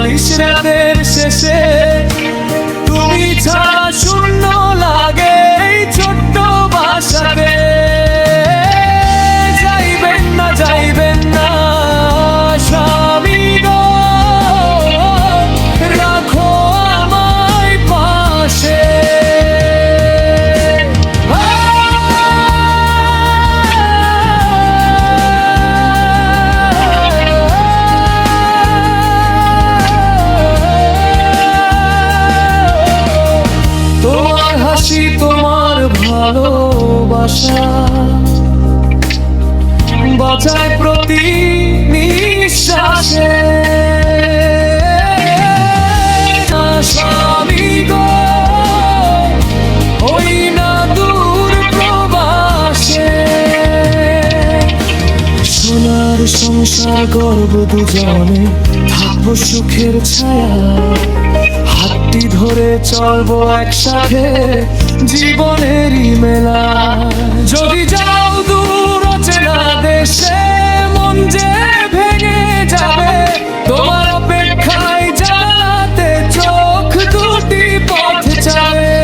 বালিশ রাতের শেষে তুমি ছাড়া শূন্য লাগে এই ছোট্ট বাসাতে। যাইবেন না যাইবেন না স্বামী গো, রাখো আমায় পাশে। তোমার হাসি তোমার ভালোবাসা বাঁচায় প্রতি নিঃশ্বাসে। স্বামী গো ওই না দূর প্রবাসে। সোনার সংসার গর্ব দুজনে থাকবো সুখের ছায়া, হাতটি ধরে চলবো একসাথে জীবনেরই মেলা। যদি যাও দূর অচেনা দেশে মন যে ভেঙে যাবে, তোমার অপেক্ষায় জানাতে চোখ দুটি পথ যাবে।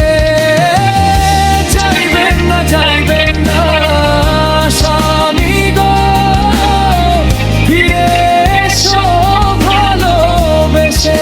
যাইবেন না যাইবেন না স্বামী গো, ফিরে এসো ভালোবেসে।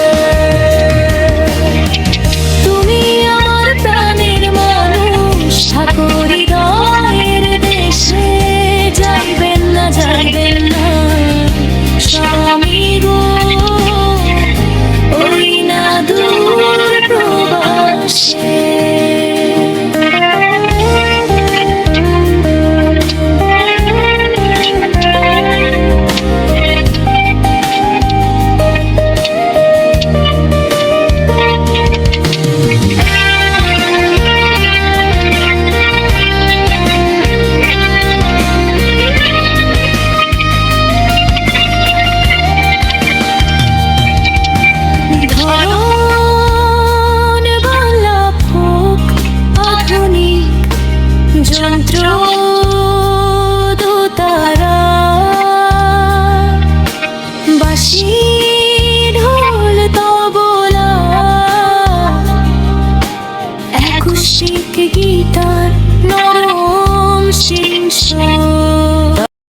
গীতার নরম শিংশ